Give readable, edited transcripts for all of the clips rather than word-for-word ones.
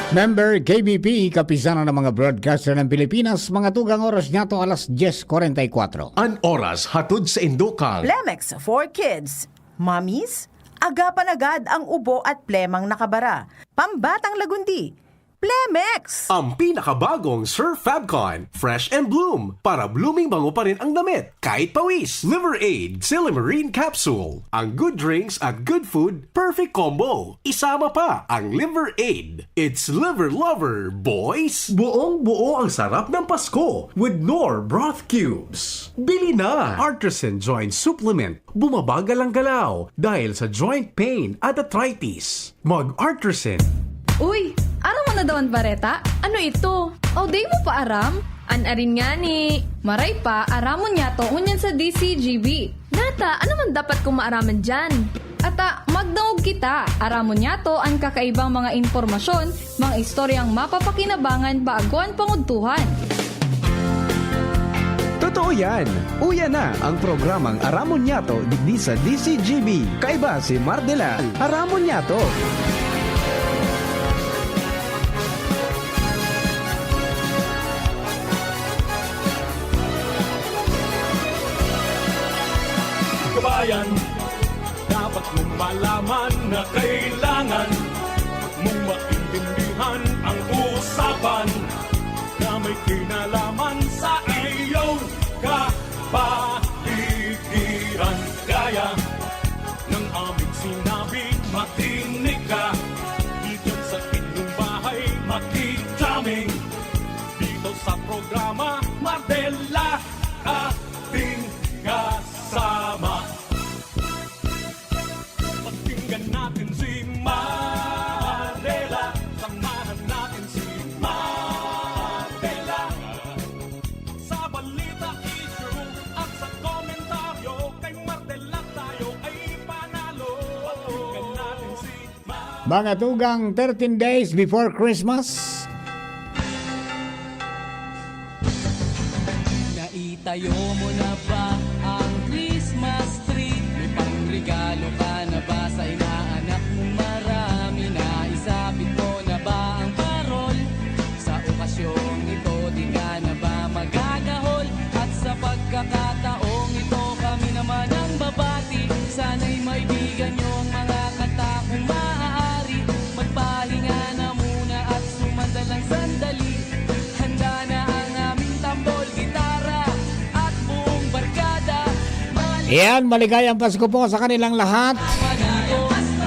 Member KBP, kapisanan ng mga broadcaster ng Pilipinas, mga tugang oras niya to alas 10:44. An oras hatod sa Indokang. Plemex for Kids. Mommies, agapan agad ang ubo at plemang nakabara. Pambatang lagundi. Plemex! Ang pinakabagong Sir Fabcon, Fresh and Bloom, para blooming bango pa rin ang damit, kahit pawis. Liver Aid, Silimarine Capsule. Ang good drinks at good food, perfect combo. Isama pa ang Liver Aid. It's liver lover, boys! Buong buo ang sarap ng Pasko with Knorr Broth Cubes. Bili na! Artisan Joint Supplement. Bumabagal ang galaw dahil sa joint pain at arthritis. Mag-Artisan. Uy, aram mo na daw ang bareta? Ano ito? O, day mo pa aram? Anarin nga ni. Maray pa, aramon niya to unyan sa DCGB. Nata, ano man dapat kong maaraman dyan? Ata, magdaog kita. Aramon niya to ang kakaibang mga informasyon, mga istoryang mapapakinabangan baaguan panguntuhan. Totoo yan! Uya na ang programang Aramon Nyato digdi sa DCGB. Kaiba si Mardela, Aramon Nyato. Kabayan, dapat mong malaman na kailangan mong maintindihan ang usapan na may kinalaman sa iyong kapaligiran. Gaya ng aming sinabi, makinig ka dito sa inyong bahay, makijaming dito sa programa Mardela ating kasama. Pakinggan natin si Mardela, samahan natin si Mardela. Sa balita, issue at sa komentaryo, kay Mardela tayo ay panalo. Pakinggan natin si Mardela. Mga tugang 13 days before Christmas. Naitayo mo na ba ang Christmas tree? May pangregalo ka na ba sa inaanak mong marami? Naisabit mo na ba ang parol? Sa okasyong ito, di ka na ba magagahol? At sa pagkakataong ito, kami naman ang babati. Sana'y maibigan yung mga kanta kung maaari. Magpahinga na muna at sumandalang sandali. Handa na ang aming tambol, gitara at buong barkada. Yan, maligayang Pasko po sa kanilang lahat.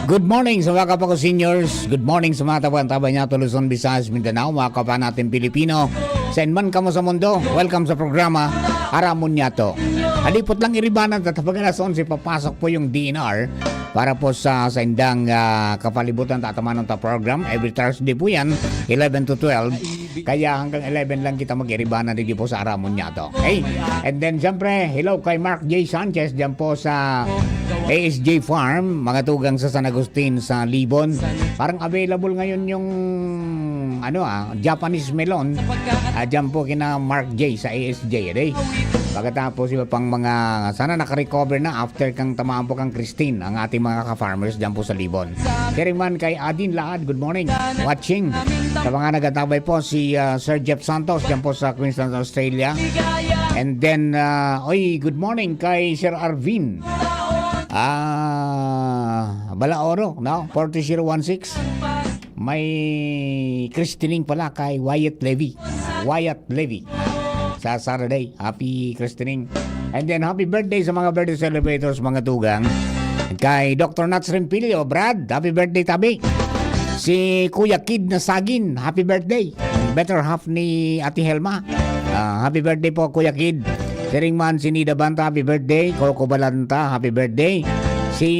Good morning sa mga kapako seniors. Good morning sa mga tabang-tabang niya, Luzon, Visayas, Mindanao, mga kapwa natin Pilipino. Saan man ka mo sa mundo, welcome sa programa Aramon Nyato. Halipot lang iribanan at pag alas 11, papasok po yung DNR para po sa indang kapalibutan tatamaan ng program. Every Thursday po yan, 11 to 12. Kaya hanggang 11 lang kita mag-iribanan dito po sa Aramon Nyato. Okay? And then, siyempre, hello kay Mark J. Sanchez dyan po sa ASJ Farm, mga tugang sa San Agustin sa Libon. Parang available ngayon yung Japanese melon. Dyan po kina Mark J. sa ASJ. Okay? Pagkatapos iba pang mga sana nakarecover na after kang tamaan po kang Christine, ang ating mga ka-farmers dyan po sa Libon. Kiriman kay Adin Laad, good morning. Watching. Sa mga nagatabay po si Sir Jeff Santos dyan po sa Queensland, Australia. And then, good morning kay Sir Arvin. Balaoro, no? 40016. May Christining pala kay Wyatt Levy. Sa Saturday. Happy Christening. And then happy birthday sa mga birthday celebrators, mga tugang. Kay Dr. Nats Rimpilio, Brad, happy birthday tabi. Si Kuya Kid na Sagin, happy birthday. Better half ni Ate Helma. Happy birthday po Kuya Kid. Si Ringman, si Nida Banta, happy birthday. Coco Balanta, happy birthday. Si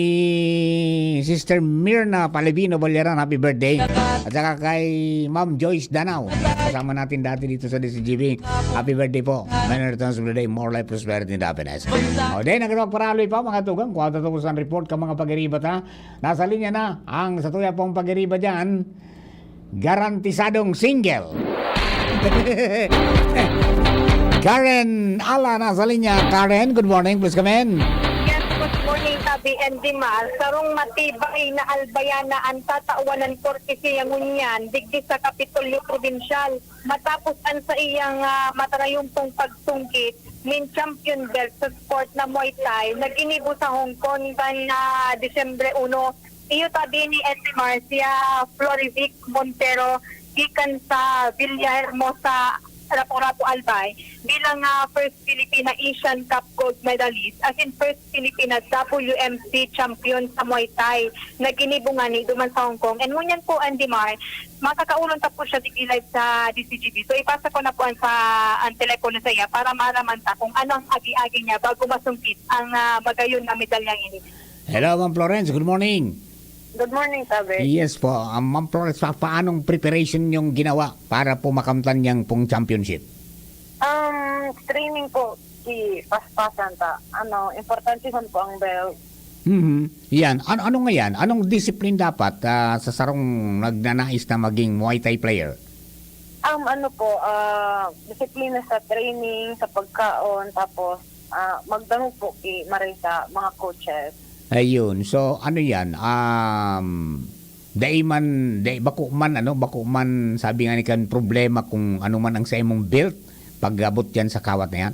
Sister Mirna Palevino Balyaran, happy birthday. At saka kay Ma'am Joyce Danao, kasama natin dati dito sa DCGB. Happy birthday po. Many returns of the day, more life, prosperity, and happiness. O din, nagawag paraloy pa mga tugang. Kuha tatukusan report ka mga pag-iribat ha. Nasa linya na ang sa tuya pong pag-iribat dyan. Garantisadong single. Karen Ala nasa linya. Karen, good morning. Please come in. Yes, good morning, Tabi and Dimal. Sarong matibay na albayana ang tatauanan korte siya ngunyan, digdi sa Kapitolyo Provincial. Matapos ang sa iyang matarayumpong pagsungkit, min champion belt sa sport na Muay Thai, nag-inibo sa Hong Kong na Disyembre 1. Iyo tabi ni Ete Marcia Florivic Montero, gikan sa Villahermosa, Lapu-Lapu, Albay, bilang first Filipina Asian Cup gold medalist, as in first Filipina WMC champion sa Muay Thai, na ginibungan ni duman sa Hong Kong. And ngunyan po, Andy Mar, makakaulong ta po siya live sa DCGB. So ipasa ko na po ang telepono sa iya para maalaman ta kung ano ang agi-agi niya bago masungkit ang magayon na medalyang ini. Hello, Ma'am Florence. Good morning. Good morning, Tabi. Yes po. Ma'am Florence, paanong preparation yung ginawa para po makamtan niyang pong championship? Training po, paspasan ta. Importante po ang belt. Yan. Ano nga yan? Anong discipline dapat sa sarong nagnanais na maging Muay Thai player? Disiplina sa training, sa pagkaon, tapos magdano po maray sa mga coaches. Ayun. So, ano yan? Bako man, sabi nga ni kan, problema kung ano man ang sa imong build pag-abot yan sa kawat na yan?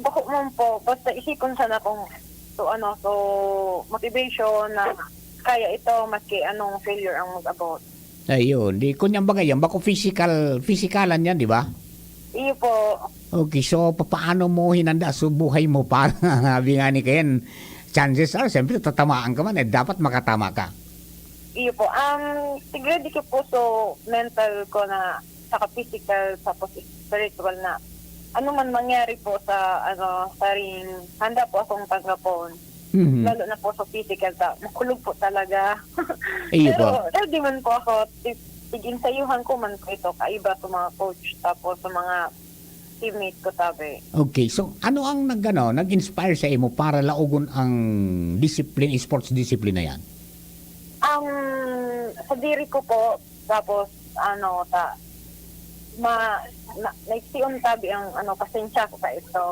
Bako man po, basta isipon sana kung so motivation na kaya ito maski anong failure ang mag-abot. Ayun. Di kunyang bagay yan, bako physikalan yan, di ba? Iyo po. Okay, so paano mo hinanda sa buhay mo para sabi nga ni Ken, chances are, siyempre tatamaan ka man, dapat makatama ka. Iyo po. Siguro di ko po so mental ko na saka physical tapos spiritual na ano man mangyari po sa sa ring, handa po akong tanggapon. Lalo na po sa physical makulog po talaga. Iyo po. Pero ready man po ako. Tig-insayuhan ko man ko ito kaiba sa mga coach tapos sa mga teammate ko tabi. Okay, so ano ang nag-inspire sa imo para laugon ang sports discipline na yan? Sa diri ko po, tapos naigsiyon tabi ang pasensya ko sa ito.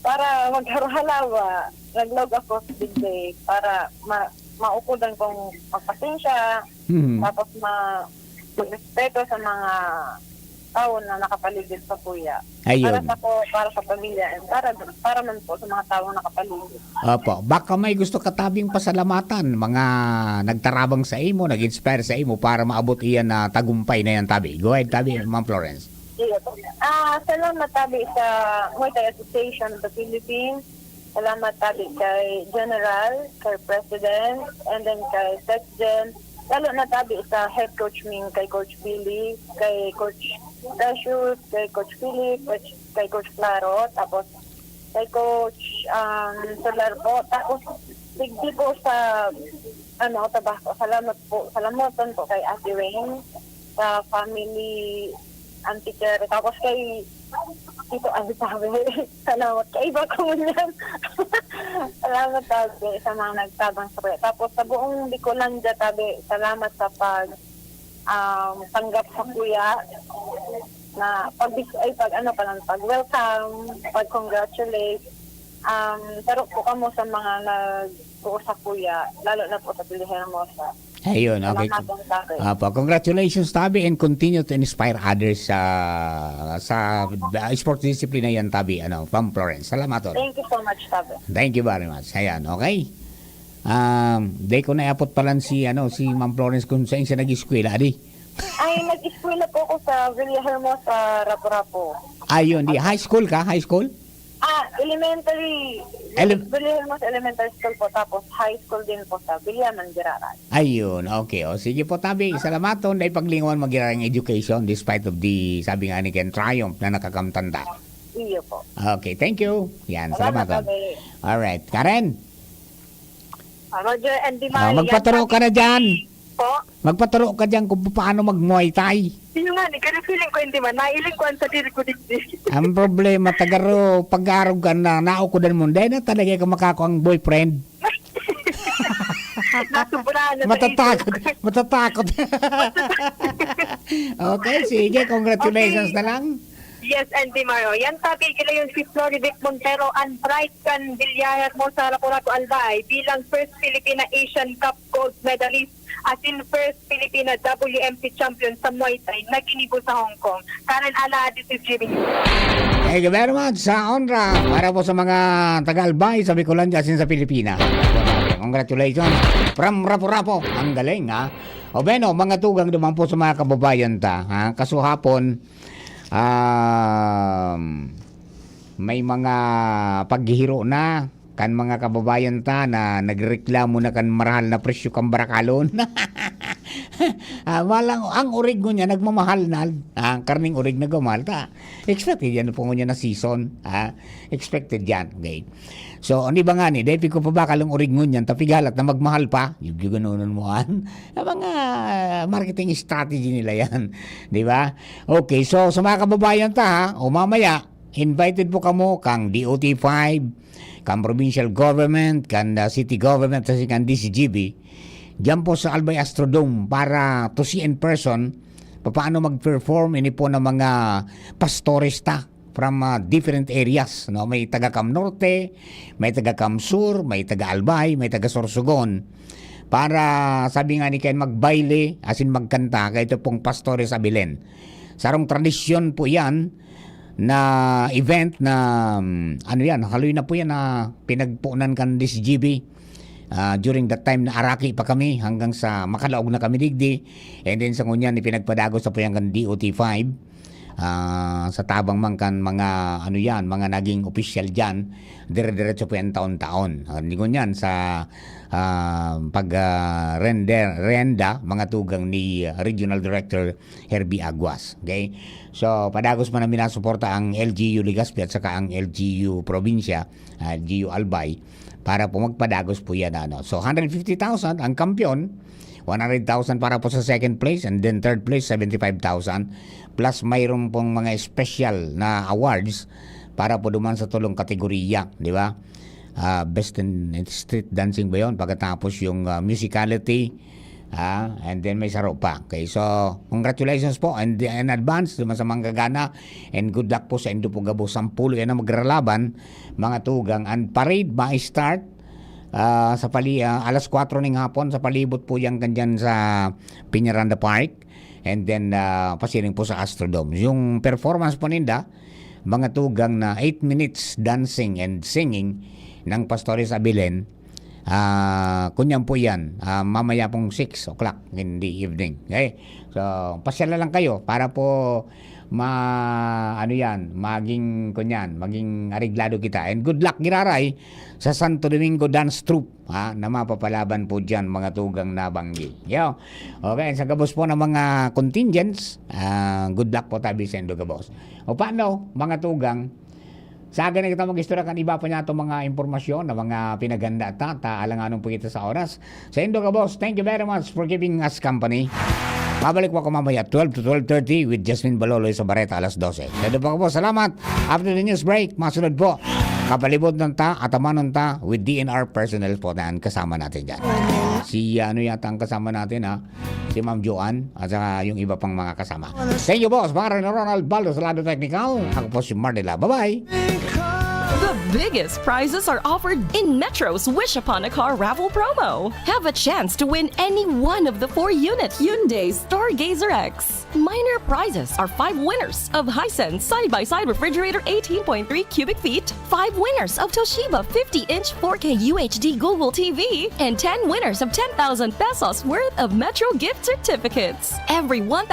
Para magharo-halawa, naglog ako sa big day para maukudan kong magpasensya, tapos magrespeto sa mga tao na nakapaligid sa kuya. Ayun. Para sa pamilya, and para man po sa mga tao nakapaligid. Opo, baka may gusto katabing pasalamatan, mga nagtarabang sa imo, nag-inspire sa imo para maabot iyan na tagumpay na yan, tabi. Go ahead, tabi, Ma'am Florence. Salamat tabi sa Muay Thai Association of the Philippines. Salamat tabi kay General, kay President, and then kay Section. Lalo na tabi sa head coach Ming, kay Coach Billy, kay Coach Precious, kay Coach Philip, kay Coach Claro, tapos kay Coach Solar po. Tapos sigdi po sa tabako. Salamat po kay Ate Rain, sa family Auntie Cherry, tapos kay Tito Azitabe. Salamat kay iba ko yan. Salamat tabi sa mga nagtabang sa kuya. Tapos sa buong Bicolandia tabi, salamat sa tanggap sa kuya na pag-welcome, pag-congratulate. Pero po kamo sa mga nag-uo sa kuya, lalo na po sa Villahermosa. Ayun, okay. Congratulations, Tabi, and continue to inspire others sa sports discipline na yan, Tabi, from Florence. Salamat. Thank you so much, Tabi. Thank you very much. Ayan, okay. Day ko na-apot palang si Ma'am Florence kung saan siya nag-eskwela, di? Ay, nag-eskwela po ako sa Villahermosa, Lapu-Lapu. Ayun, di. High school ka? High school? Elementary. Villahermosa Elementary School po, tapos high school din po sa Villaman, Giraran. Ayun, okay. O, sige po, Tabi. Salamat na ipaglingawan magirang education despite of the, sabi nga ni Ken, triumph na nakakamtanda. Iyo po. Okay, thank you. Yan, salamat. Tabi. Alright. Karen, Roger and Dimari. magpaturo ka na dyan. Po? Magpaturo ka dyan kung paano mag-Muay Thai. Yung nga, kaya feeling ko hindi man. Nailing ko sa diri ko digdi. Ang problema, pag-arog ka na, naukudan mo, dahil na talaga ka makakuang boyfriend. Nasubrahan na Matatakot. Okay, sige, congratulations na lang. Yes, Andy Mario. Yan tabi kila yung si Floridic Montero and Bright Candillaher mo sa Lapu-Lapu Albay bilang first Filipina Asian Cup gold medalist at in first Filipina WMC champion sa Muay Thai na ginibo sa Hong Kong. Karen Ala, this is Jimmy. Thank you very much sa honra para po sa mga taga-Albay sa Bicolan dyan sa Pilipinas. Congratulations from Rapo-Rapo. Ang galing ha. O Beno, mga tugang naman po sa mga kababayan ta. Ha? Kasuhapon, may mga paghihiro na kan mga kababayan ta na nagreklamo na kan marahal na presyo kan barakalon. Walang ang orig niya nagmamahal na karning orig na gumal ta. Expected yan po niya na season, expected yan. Okay. So ani ba nga ni dahil ko pa ba kalong orig niyan tapigalat na magmahal pa. Yung ganoon mo an. Mga marketing strategy nila yan, di ba? Okay, so sa mga kababayan ta o mamaya invited po kamo kang DOT5, kang provincial government, kang city government, kasi kang DCGB, diyan po sa Albay Astrodome para to see in person paano mag-perform ini po ng mga pastorista from different areas. No? May taga Cam Norte, may taga Cam Sur, may taga Albay, may taga Sorsogon. Para sabi nga ni Ken magbaile, asin magkanta, kaya ito pong Pastores Abilen. Sarong tradisyon po yan na event na ano yan, haloy na po yan na pinagpunan kan DCGB during that time na Araki pa kami hanggang sa makalaog na kami digdi, and then sa ngunyan ipinagpadago sa po yan kan DOT5 sa tabang man kan mga ano yan, mga naging official dyan, dire-diretso po yan taon-taon. Hindi ko yan sa renda mga tugang ni Regional Director Herbie Aguas. Okay? So, padagos man namin nasuporta ang LGU Legazpi at saka ang LGU Provincia, LGU Albay, para po magpadagos po yan. So, 150,000 ang kampiyon, 100,000 para po sa second place, and then third place, 75,000. Plus, mayroon pong mga special na awards para po duman sa tulong kategorya, di ba? Best in street dancing ba yun? Pagkatapos yung musicality, and then may saro pa. Okay, so congratulations po in advance sa mga gagana, and good luck po sa Indo po Gabo. 10 yan na magralaban, mga tugang. And parade ma-start sa alas 4 ng hapon sa palibot po yan kanyan sa Piñaranda Park, and then pasiring po sa Astrodome. Yung performance po ninda, mga tugang na 8 minutes dancing and singing ng Pastores Abilen, kunyan po yan, mamaya pong 6 o'clock in the evening. Okay? So, pasyala lang kayo para po maging ariglado kita. And good luck giraray sa Santo Domingo Dance Troupe na mapapalaban po dyan, mga tugang nabanggi. Yo. Okay, sa gabos po ng mga contingents, good luck po tabi sa Indo Gabos. O paano, mga tugang, sa akin na kita mag-istorya kan iba pa niya itong mga impormasyon na mga pinaganda at alanganon po kita sa oras. Sa Indo Gabos, thank you very much for giving us company. Mabalik po ako mamaya 12 to 12:30 with Jasmine Baloloy sa Bareta alas 12. Dito po ako po, salamat. After the news break, masunod po, kapalibot ng ta at amanon ta with DNR personnel po na kasama natin dyan. Si yata ang kasama natin si Ma'am Joanne at saka yung iba pang mga kasama. Thank you boss, para Ronald Baldo sa lado technical. Ako po si Mardela. Bye-bye. The biggest prizes are offered in Metro's Wish Upon a Car raffle promo. Have a chance to win any one of the 4-unit Hyundai Stargazer X. Minor prizes are 5 winners of Hisense side-by-side refrigerator 18.3 cubic feet, 5 winners of Toshiba 50-inch 4K UHD Google TV, and 10 winners of 10,000 pesos worth of Metro gift certificates. Every 1,000